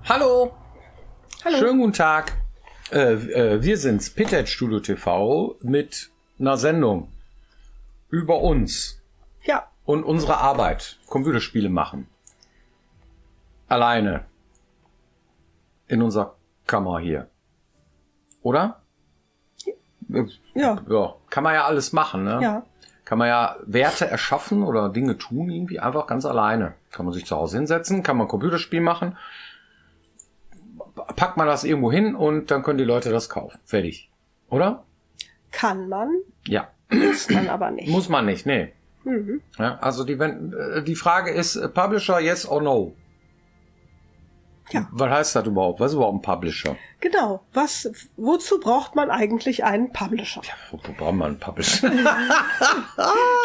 Hallo. Hallo. Schönen guten Tag. Wir sind's, Pitted Studio TV, mit einer Sendung über uns. Ja. Und unsere Arbeit. Computerspiele machen. Alleine. In unserer Kammer hier. Oder? Ja. Ja. Kann man ja alles machen, ne? Ja. Kann man ja Werte erschaffen oder Dinge tun, irgendwie einfach ganz alleine. Kann man sich zu Hause hinsetzen, kann man ein Computerspiel machen, packt man das irgendwo hin und dann können die Leute das kaufen. Fertig. Oder? Kann man, Ja. muss man aber nicht. Muss man nicht, nee. Mhm. Ja, also die Frage ist, Publisher, yes or no? Ja. Was heißt das überhaupt? Was ist überhaupt ein Publisher? Genau. Wozu braucht man eigentlich einen Publisher? Ja, wo braucht man einen Publisher?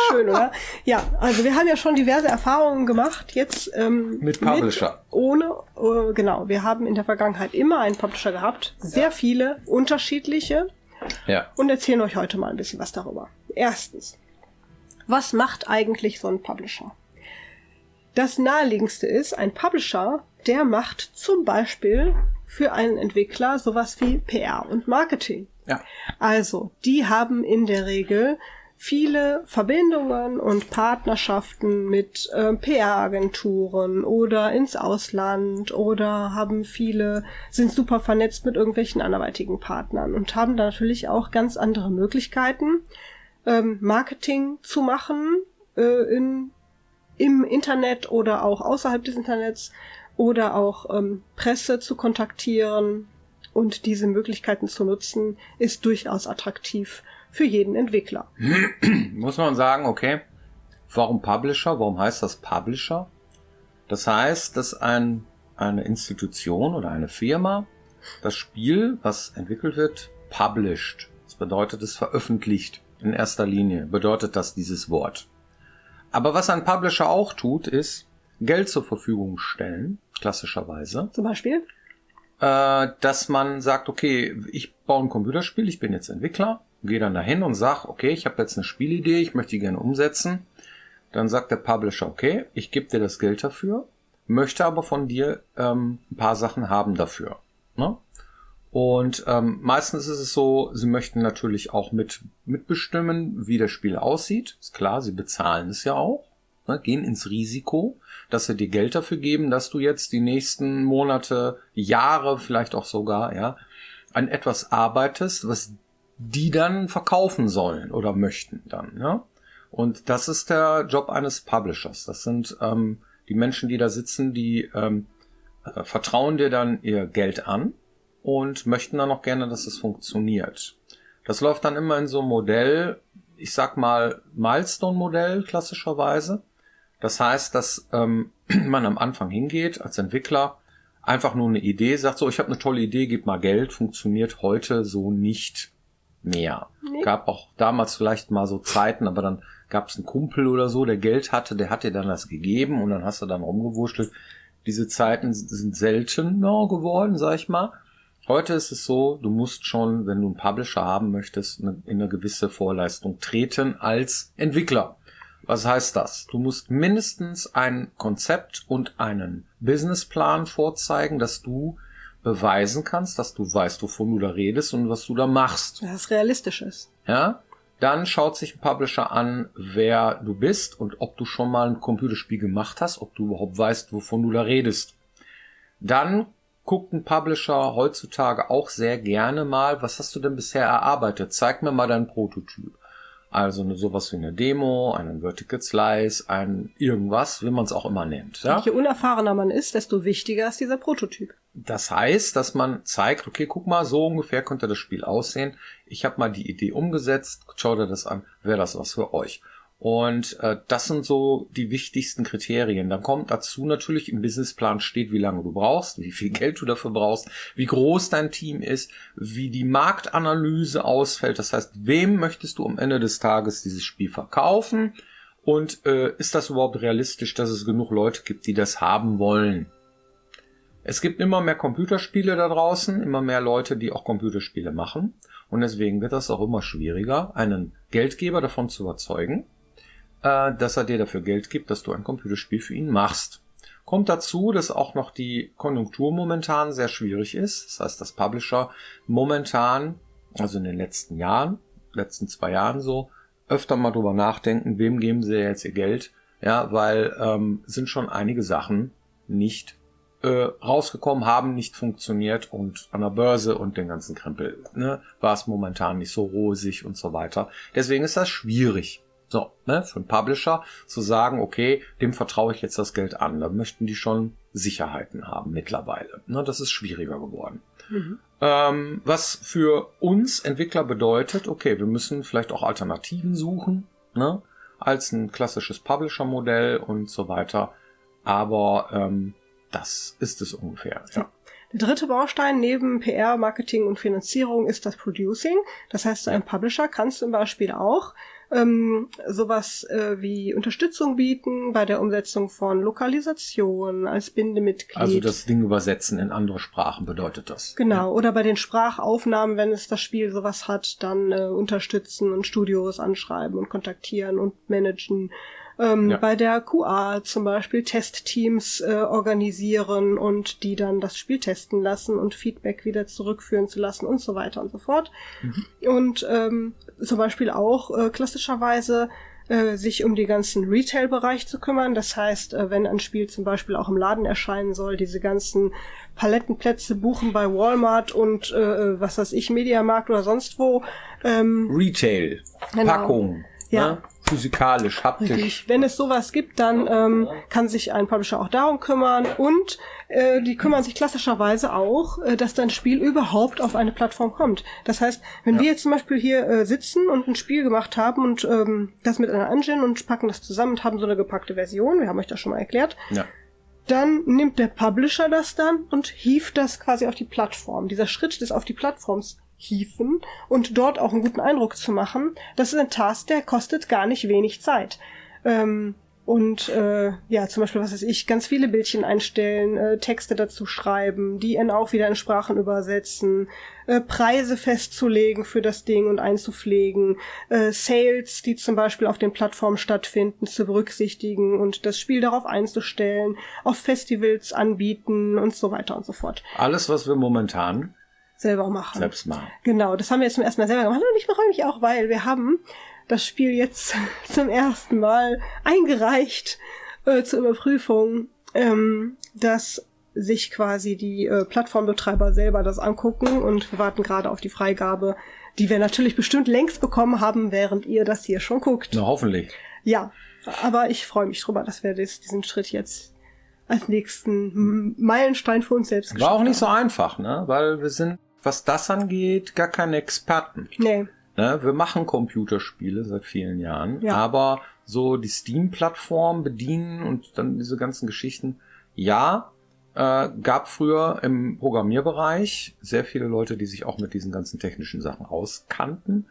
Schön, oder? Ja, also wir haben ja schon diverse Erfahrungen gemacht, jetzt Mit Publisher. Genau, wir haben in der Vergangenheit immer einen Publisher gehabt, sehr viele unterschiedliche, Ja. und erzählen euch heute mal ein bisschen was darüber. Erstens, was macht eigentlich so ein Publisher? Das naheliegendste ist, ein Publisher, der macht zum Beispiel für einen Entwickler sowas wie PR und Marketing. Ja. Also, die haben in der Regel viele Verbindungen und Partnerschaften mit PR-Agenturen oder ins Ausland oder sind super vernetzt mit irgendwelchen anderweitigen Partnern und haben da natürlich auch ganz andere Möglichkeiten, Marketing zu machen, im Internet oder auch außerhalb des Internets oder auch Presse zu kontaktieren, und diese Möglichkeiten zu nutzen, ist durchaus attraktiv für jeden Entwickler. Muss man sagen, okay, warum Publisher? Warum heißt das Publisher? Das heißt, dass eine Institution oder eine Firma das Spiel, was entwickelt wird, published. Das bedeutet, es veröffentlicht. In erster Linie bedeutet das dieses Wort. Aber was ein Publisher auch tut, ist Geld zur Verfügung stellen, klassischerweise. Zum Beispiel? Dass man sagt, okay, ich baue ein Computerspiel, ich bin jetzt Entwickler, gehe dann dahin und sage, okay, ich habe jetzt eine Spielidee, ich möchte die gerne umsetzen. Dann sagt der Publisher, okay, ich gebe dir das Geld dafür, möchte aber von dir ein paar Sachen haben dafür. Ne? Und meistens ist es so, sie möchten natürlich auch mitbestimmen, wie das Spiel aussieht. Ist klar, sie bezahlen es ja auch, ne? Gehen ins Risiko, dass sie dir Geld dafür geben, dass du jetzt die nächsten Monate, Jahre, vielleicht auch sogar, ja, an etwas arbeitest, was die dann verkaufen sollen oder möchten dann. Ja? Und das ist der Job eines Publishers. Das sind die Menschen, die da sitzen, die vertrauen dir dann ihr Geld an und möchten dann auch gerne, dass es funktioniert. Das läuft dann immer in so einem Modell, ich sag mal Milestone-Modell klassischerweise. Das heißt, dass man am Anfang hingeht als Entwickler, einfach nur eine Idee, sagt so, ich habe eine tolle Idee, gib mal Geld, funktioniert heute so nicht mehr. Nee. Gab auch damals vielleicht mal so Zeiten, aber dann gab es einen Kumpel oder so, der Geld hatte, der hat dir dann das gegeben und dann hast du dann rumgewurschtelt. Diese Zeiten sind seltener geworden, sag ich mal. Heute ist es so, du musst schon, wenn du einen Publisher haben möchtest, in eine gewisse Vorleistung treten als Entwickler. Was heißt das? Du musst mindestens ein Konzept und einen Businessplan vorzeigen, dass du beweisen kannst, dass du weißt, wovon du da redest und was du da machst. Dass es realistisch ist. Ja? Dann schaut sich ein Publisher an, wer du bist und ob du schon mal ein Computerspiel gemacht hast, ob du überhaupt weißt, wovon du da redest. Dann guckt ein Publisher heutzutage auch sehr gerne mal, was hast du denn bisher erarbeitet? Zeig mir mal deinen Prototyp. Also sowas wie eine Demo, einen Vertical Slice, ein irgendwas, wie man es auch immer nennt. Ja? Je unerfahrener man ist, desto wichtiger ist dieser Prototyp. Das heißt, dass man zeigt, okay, guck mal, so ungefähr könnte das Spiel aussehen. Ich habe mal die Idee umgesetzt, schau dir das an, wäre das was für euch. Und das sind so die wichtigsten Kriterien. Dann kommt dazu natürlich, im Businessplan steht, wie lange du brauchst, wie viel Geld du dafür brauchst, wie groß dein Team ist, wie die Marktanalyse ausfällt. Das heißt, wem möchtest du am Ende des Tages dieses Spiel verkaufen? Und ist das überhaupt realistisch, dass es genug Leute gibt, die das haben wollen? Es gibt immer mehr Computerspiele da draußen, immer mehr Leute, die auch Computerspiele machen. Und deswegen wird das auch immer schwieriger, einen Geldgeber davon zu überzeugen, dass er dir dafür Geld gibt, dass du ein Computerspiel für ihn machst. Kommt dazu, dass auch noch die Konjunktur momentan sehr schwierig ist. Das heißt, dass Publisher momentan, also in den letzten 2 Jahren so, öfter mal drüber nachdenken, wem geben sie jetzt ihr Geld. Ja, weil sind schon einige Sachen nicht rausgekommen, haben nicht funktioniert und an der Börse und den ganzen Krempel, ne, war es momentan nicht so rosig und so weiter. Deswegen ist das schwierig. So, ne, für einen Publisher zu sagen, okay, dem vertraue ich jetzt das Geld an. Da möchten die schon Sicherheiten haben mittlerweile. Ne, das ist schwieriger geworden. Was für uns Entwickler bedeutet, okay, wir müssen vielleicht auch Alternativen suchen, ne, als ein klassisches Publisher-Modell und so weiter. Aber das ist es ungefähr. Ja. Der dritte Baustein neben PR, Marketing und Finanzierung ist das Producing. Das heißt, ein Publisher kann zum Beispiel auch sowas wie Unterstützung bieten bei der Umsetzung von Lokalisation als Bindemitglied. Also das Ding übersetzen in andere Sprachen bedeutet das. Genau, Ja. oder bei den Sprachaufnahmen, wenn es das Spiel sowas hat, dann unterstützen und Studios anschreiben und kontaktieren und managen. Bei der QA zum Beispiel Testteams organisieren und die dann das Spiel testen lassen und Feedback wieder zurückführen zu lassen und so weiter und so fort. Und zum Beispiel auch klassischerweise sich um die ganzen Retail-Bereich zu kümmern. Das heißt, wenn ein Spiel zum Beispiel auch im Laden erscheinen soll, diese ganzen Palettenplätze buchen bei Walmart und was weiß ich, Mediamarkt oder sonst wo. Retail, genau. Packung, Ja. ne? Physikalisch, haptisch. Richtig. Wenn es sowas gibt, dann kann sich ein Publisher auch darum kümmern und die kümmern sich klassischerweise auch, dass dein Spiel überhaupt auf eine Plattform kommt. Das heißt, wenn wir jetzt zum Beispiel hier sitzen und ein Spiel gemacht haben und das mit einer Engine und packen das zusammen und haben so eine gepackte Version, wir haben euch das schon mal erklärt, Ja. dann nimmt der Publisher das dann und hieft das quasi auf die Plattform. Dieser Schritt des auf die Plattforms hieven und dort auch einen guten Eindruck zu machen, das ist ein Task, der kostet gar nicht wenig Zeit. Zum Beispiel, was weiß ich, ganz viele Bildchen einstellen, Texte dazu schreiben, die auch wieder in Sprachen übersetzen, Preise festzulegen für das Ding und einzupflegen, Sales, die zum Beispiel auf den Plattformen stattfinden, zu berücksichtigen und das Spiel darauf einzustellen, auf Festivals anbieten und so weiter und so fort. Alles, was wir momentan Selber machen. selbst machen. Genau, das haben wir jetzt zum ersten Mal selber gemacht und ich freue mich auch, weil wir haben das Spiel jetzt zum ersten Mal eingereicht zur Überprüfung, dass sich quasi die Plattformbetreiber selber das angucken und wir warten gerade auf die Freigabe, die wir natürlich bestimmt längst bekommen haben, während ihr das hier schon guckt. Na, hoffentlich. Ja, aber ich freue mich drüber, dass wir diesen Schritt jetzt als nächsten Meilenstein für uns selbst War auch nicht haben. so einfach, ne? Weil wir sind, was das angeht, gar keine Experten. Nee. Ne? Wir machen Computerspiele seit vielen Jahren, Ja. aber so die Steam-Plattform bedienen und dann diese ganzen Geschichten, gab früher im Programmierbereich sehr viele Leute, die sich auch mit diesen ganzen technischen Sachen auskannten.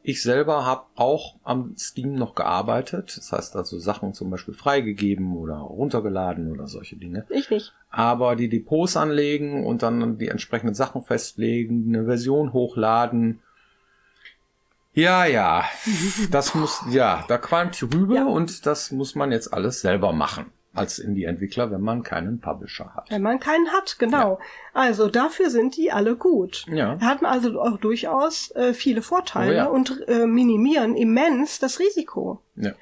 Ich selber habe auch am Steam noch gearbeitet. Das heißt also Sachen zum Beispiel freigegeben oder runtergeladen oder solche Dinge. Ich nicht. Aber die Depots anlegen und dann die entsprechenden Sachen festlegen, eine Version hochladen. Ja, das muss, da qualmt die Rübe Ja. und das muss man jetzt alles selber machen. Als Indie-Entwickler, wenn man keinen Publisher hat. Wenn man keinen hat, genau. Also dafür sind die alle gut. Ja. Haben also auch durchaus viele Vorteile Oh ja. und minimieren immens das Risiko. Ja.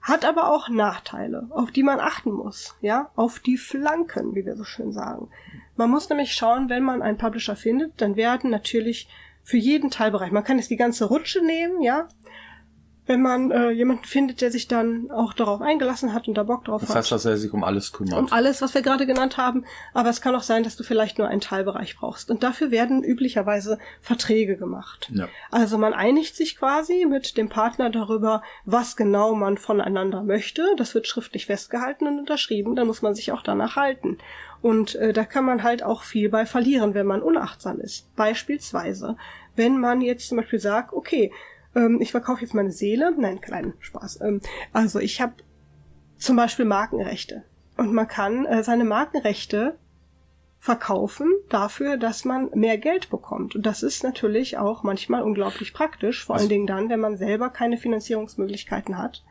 Hat aber auch Nachteile, auf die man achten muss. Ja, auf die Flanken, wie wir so schön sagen. Man muss nämlich schauen, wenn man einen Publisher findet, dann werden natürlich für jeden Teilbereich, man kann jetzt die ganze Rutsche nehmen, ja. Wenn man jemanden findet, der sich dann auch darauf eingelassen hat und da Bock drauf Das hat. heißt, dass er sich um alles kümmert. Um alles, was wir gerade genannt haben. Aber es kann auch sein, dass du vielleicht nur einen Teilbereich brauchst. Und dafür werden üblicherweise Verträge gemacht. Ja. Also man einigt sich quasi mit dem Partner darüber, was genau man voneinander möchte. Das wird schriftlich festgehalten und unterschrieben. Dann muss man sich auch danach halten. Und da kann man halt auch viel bei verlieren, wenn man unachtsam ist. Beispielsweise, wenn man jetzt zum Beispiel sagt, okay, ich verkaufe jetzt meine Seele. Nein, kleinen Spaß. Also ich habe zum Beispiel Markenrechte. Und man kann seine Markenrechte verkaufen dafür, dass man mehr Geld bekommt. Und das ist natürlich auch manchmal unglaublich praktisch, vor allen Dingen dann, wenn man selber keine Finanzierungsmöglichkeiten hat.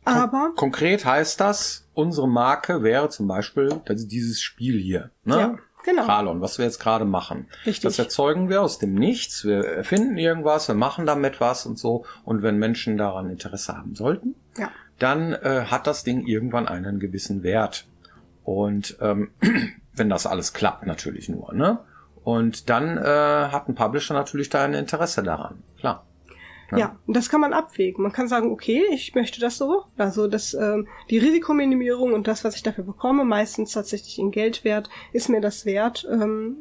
Aber konkret heißt das, unsere Marke wäre zum Beispiel dieses Spiel hier. Ne? ja, genau. Kralon, was wir jetzt gerade machen. Richtig. Das erzeugen wir aus dem Nichts. Wir erfinden irgendwas, wir machen damit was und so. Und wenn Menschen daran Interesse haben sollten, Ja. dann hat das Ding irgendwann einen gewissen Wert. Und wenn das alles klappt, natürlich nur. Ne? Und dann hat ein Publisher natürlich da ein Interesse daran. Klar. Ja, und das kann man abwägen. Man kann sagen, okay, ich möchte das so. Also die Risikominimierung und das, was ich dafür bekomme, meistens tatsächlich in Geldwert, ist mir das wert.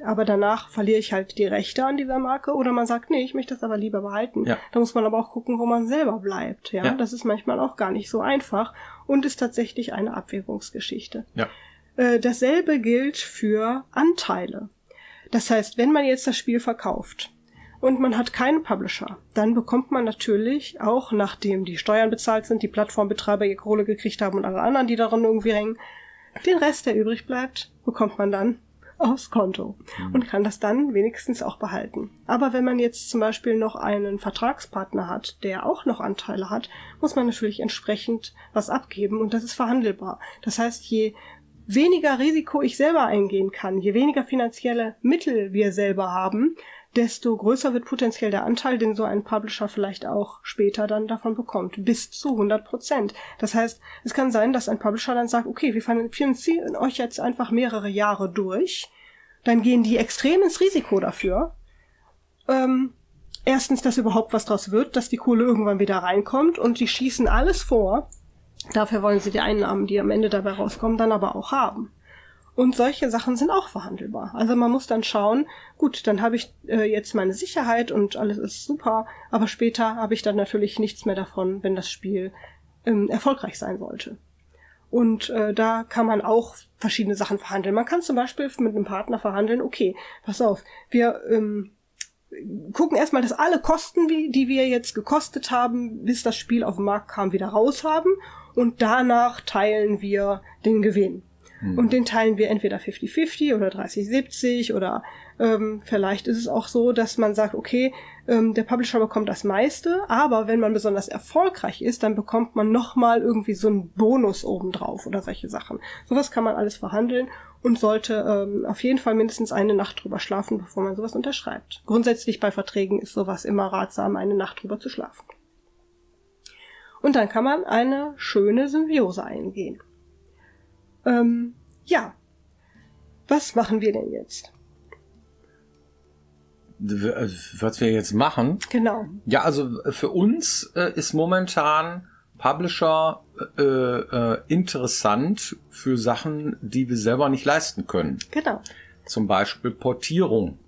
Aber danach verliere ich halt die Rechte an dieser Marke. Oder man sagt, nee, ich möchte das aber lieber behalten. Ja. Da muss man aber auch gucken, wo man selber bleibt. Ja, Ja. das ist manchmal auch gar nicht so einfach und ist tatsächlich eine Abwägungsgeschichte. Ja. Dasselbe gilt für Anteile. Das heißt, wenn man jetzt das Spiel verkauft und man hat keinen Publisher, dann bekommt man natürlich auch, nachdem die Steuern bezahlt sind, die Plattformbetreiber ihre Kohle gekriegt haben und alle anderen, die daran irgendwie hängen, den Rest, der übrig bleibt, bekommt man dann aufs Konto und kann das dann wenigstens auch behalten. Aber wenn man jetzt zum Beispiel noch einen Vertragspartner hat, der auch noch Anteile hat, muss man natürlich entsprechend was abgeben und das ist verhandelbar. Das heißt, je weniger Risiko ich selber eingehen kann, je weniger finanzielle Mittel wir selber haben, desto größer wird potenziell der Anteil, den so ein Publisher vielleicht auch später dann davon bekommt. Bis zu 100%. Das heißt, es kann sein, dass ein Publisher dann sagt, okay, wir finanzieren euch jetzt einfach mehrere Jahre durch. Dann gehen die extrem ins Risiko dafür. Erstens, dass überhaupt was draus wird, dass die Kohle irgendwann wieder reinkommt und die schießen alles vor. Dafür wollen sie die Einnahmen, die am Ende dabei rauskommen, dann aber auch haben. Und solche Sachen sind auch verhandelbar. Also man muss dann schauen, gut, dann habe ich jetzt meine Sicherheit und alles ist super, aber später habe ich dann natürlich nichts mehr davon, wenn das Spiel erfolgreich sein sollte. Und da kann man auch verschiedene Sachen verhandeln. Man kann zum Beispiel mit einem Partner verhandeln, okay, pass auf, wir gucken erstmal, dass alle Kosten, die wir jetzt gekostet haben, bis das Spiel auf den Markt kam, wieder raus haben und danach teilen wir den Gewinn. Und den teilen wir entweder 50-50 oder 30-70 oder vielleicht ist es auch so, dass man sagt, okay, der Publisher bekommt das meiste, aber wenn man besonders erfolgreich ist, dann bekommt man nochmal irgendwie so einen Bonus obendrauf oder solche Sachen. Sowas kann man alles verhandeln und sollte auf jeden Fall mindestens eine Nacht drüber schlafen, bevor man sowas unterschreibt. Grundsätzlich bei Verträgen ist sowas immer ratsam, eine Nacht drüber zu schlafen. Und dann kann man eine schöne Symbiose eingehen. Ja, was machen wir denn jetzt? Was wir jetzt machen? Genau. Ja, also für uns ist momentan Publisher interessant für Sachen, die wir selber nicht leisten können. Genau. Zum Beispiel Portierung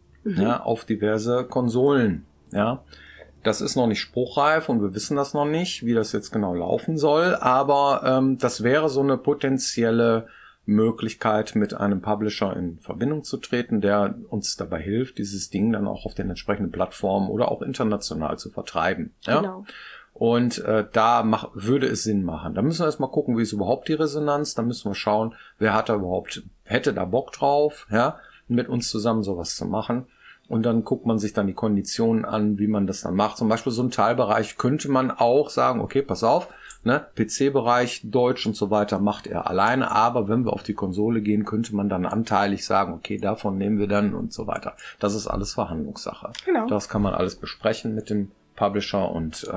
auf diverse Konsolen. Ja, das ist noch nicht spruchreif und wir wissen das noch nicht, wie das jetzt genau laufen soll. Aber das wäre so eine potenzielle Möglichkeit, mit einem Publisher in Verbindung zu treten, der uns dabei hilft, dieses Ding dann auch auf den entsprechenden Plattformen oder auch international zu vertreiben. Ja? Genau. Und da würde es Sinn machen. Da müssen wir erstmal gucken, wie ist überhaupt die Resonanz. Da müssen wir schauen, wer hätte da Bock drauf, ja, mit uns zusammen sowas zu machen. Und dann guckt man sich dann die Konditionen an, wie man das dann macht. Zum Beispiel so ein Teilbereich könnte man auch sagen, okay, pass auf, ne, PC-Bereich, Deutsch und so weiter macht er alleine. Aber wenn wir auf die Konsole gehen, könnte man dann anteilig sagen, okay, davon nehmen wir dann und so weiter. Das ist alles Verhandlungssache. Genau. Das kann man alles besprechen mit dem Publisher und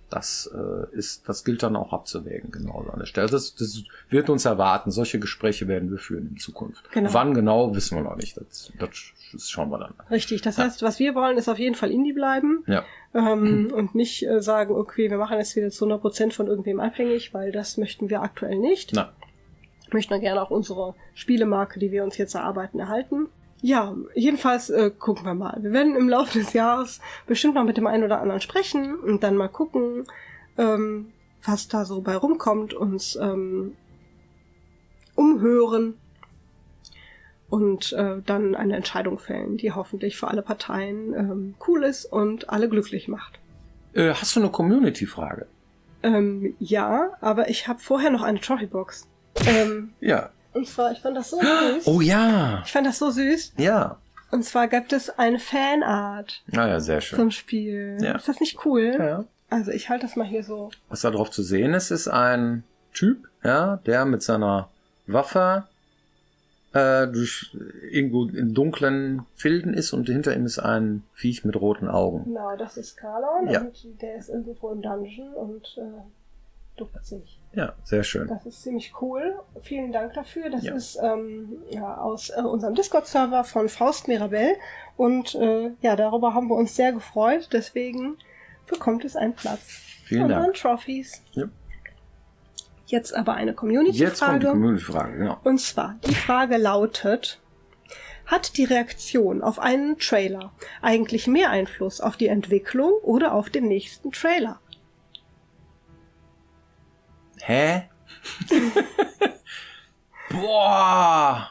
das gilt dann auch abzuwägen, genau an der Stelle. Das wird uns erwarten. Solche Gespräche werden wir führen in Zukunft. Genau. Wann genau, wissen wir noch nicht. Das schauen wir dann. Richtig. Das heißt, was wir wollen, ist auf jeden Fall Indie bleiben. Ja. Und nicht sagen, okay, wir machen jetzt wieder zu 100% von irgendwem abhängig, weil das möchten wir aktuell nicht. Na. Wir möchten dann gerne auch unsere Spielemarke, die wir uns jetzt erarbeiten, erhalten. Ja, jedenfalls gucken wir mal. Wir werden im Laufe des Jahres bestimmt noch mit dem einen oder anderen sprechen und dann mal gucken, was da so bei rumkommt, uns umhören und dann eine Entscheidung fällen, die hoffentlich für alle Parteien cool ist und alle glücklich macht. Hast du eine Community-Frage? Ja, aber ich habe vorher noch eine Trophybox. Ja. Und zwar, ich fand das so süß. Oh ja. Ich fand das so süß. Ja. Und zwar gibt es eine Fanart Naja, sehr schön. zum Spiel. Ja. Ist das nicht cool? Ja. Also ich halte das mal hier so. Was da drauf zu sehen ist ein Typ, ja, der mit seiner Waffe durch irgendwo in dunklen Filden ist und hinter ihm ist ein Viech mit roten Augen. Genau, das ist Kalon Ja. und der ist irgendwo im Dungeon und duckt sich. Ja, sehr schön. Das ist ziemlich cool. Vielen Dank dafür. Das Ja. ist aus unserem Discord-Server von Faust Mirabell und darüber haben wir uns sehr gefreut. Deswegen bekommt es einen Platz Vielen in Dank. unseren Trophies. Ja. Jetzt aber eine Jetzt kommt die Community-Frage. Community-Frage, genau. Und zwar, die Frage lautet: Hat die Reaktion auf einen Trailer eigentlich mehr Einfluss auf die Entwicklung oder auf den nächsten Trailer? Hä? Boah!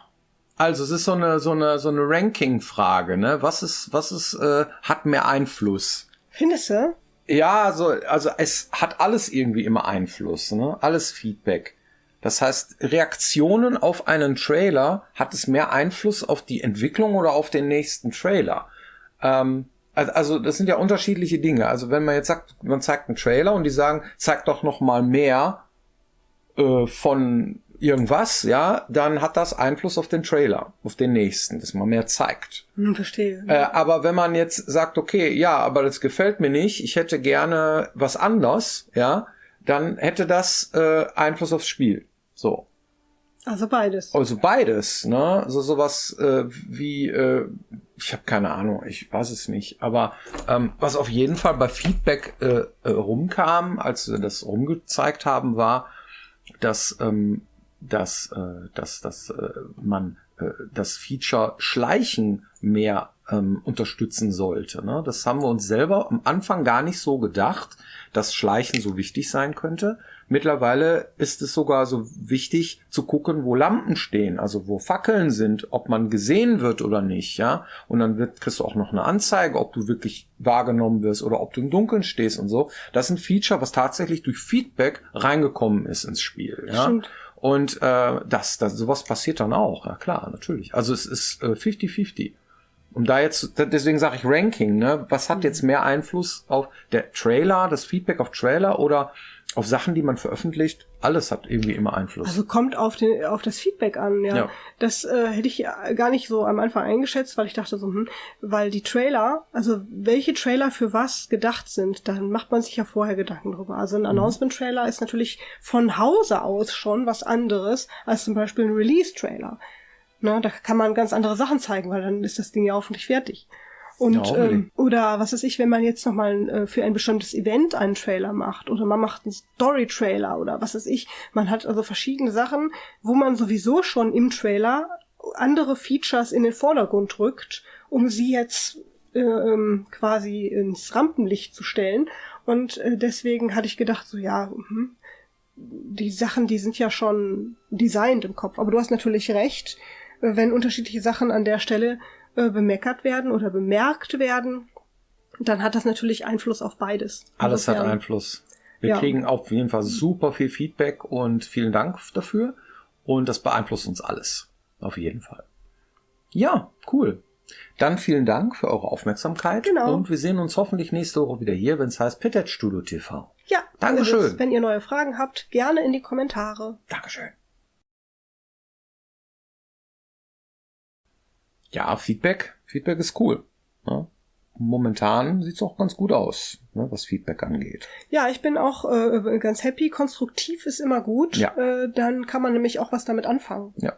Also es ist so eine Ranking-Frage, ne? Was hat mehr Einfluss? Findest du? Ja, also es hat alles irgendwie immer Einfluss, ne? Alles Feedback. Das heißt, Reaktionen auf einen Trailer, hat es mehr Einfluss auf die Entwicklung oder auf den nächsten Trailer? Also das sind ja unterschiedliche Dinge. Also wenn man jetzt sagt, man zeigt einen Trailer und die sagen, zeig doch noch mal mehr von irgendwas, ja, dann hat das Einfluss auf den Trailer, auf den nächsten, dass man mehr zeigt. Verstehe. Aber wenn man jetzt sagt, okay, ja, aber das gefällt mir nicht, ich hätte gerne was anderes, ja, dann hätte das Einfluss aufs Spiel. So. Also beides. Also beides, ne? Also sowas wie, ich habe keine Ahnung, ich weiß es nicht. Aber was auf jeden Fall bei Feedback rumkam, als wir das rumgezeigt haben, war, dass man das Feature Schleichen mehr unterstützen sollte. Ne? Das haben wir uns selber am Anfang gar nicht so gedacht, dass Schleichen so wichtig sein könnte. Mittlerweile ist es sogar so wichtig zu gucken, wo Lampen stehen, also wo Fackeln sind, ob man gesehen wird oder nicht, ja. Und dann kriegst du auch noch eine Anzeige, ob du wirklich wahrgenommen wirst oder ob du im Dunkeln stehst und so. Das ist ein Feature, was tatsächlich durch Feedback reingekommen ist ins Spiel, ja. Stimmt. Und sowas passiert dann auch, ja klar, natürlich. Also es ist 50-50. Und da jetzt, deswegen sage ich Ranking, ne? Was hat jetzt mehr Einfluss auf der Trailer, das Feedback auf Trailer oder auf Sachen, die man veröffentlicht? Alles hat irgendwie immer Einfluss. Also kommt auf das Feedback an, ja. Ja. Das hätte ich gar nicht so am Anfang eingeschätzt, weil ich dachte so, weil die Trailer, also welche Trailer für was gedacht sind, dann macht man sich ja vorher Gedanken drüber. Also ein Announcement-Trailer ist natürlich von Hause aus schon was anderes als zum Beispiel ein Release-Trailer. Ne, da kann man ganz andere Sachen zeigen, weil dann ist das Ding ja hoffentlich fertig. Und Ja, oder was weiß ich, wenn man jetzt nochmal für ein bestimmtes Event einen Trailer macht oder man macht einen Story-Trailer oder was weiß ich. Man hat also verschiedene Sachen, wo man sowieso schon im Trailer andere Features in den Vordergrund rückt, um sie jetzt quasi ins Rampenlicht zu stellen. Und deswegen hatte ich gedacht, so ja, die Sachen, die sind ja schon designt im Kopf. Aber du hast natürlich recht, wenn unterschiedliche Sachen an der Stelle bemeckert werden oder bemerkt werden, dann hat das natürlich Einfluss auf beides. Alles hat Insofern, Einfluss. Wir kriegen auf jeden Fall super viel Feedback und vielen Dank dafür. Und das beeinflusst uns alles. Auf jeden Fall. Ja, cool. Dann vielen Dank für eure Aufmerksamkeit. Genau. Und wir sehen uns hoffentlich nächste Woche wieder hier, wenn es heißt Pitted Studio TV. Ja, Dankeschön. also, wenn ihr neue Fragen habt, gerne in die Kommentare. Dankeschön. Ja, Feedback ist cool. Ja. Momentan sieht's auch ganz gut aus, ne, was Feedback angeht. Ja, ich bin auch ganz happy. Konstruktiv ist immer gut. Ja. Dann kann man nämlich auch was damit anfangen. Ja.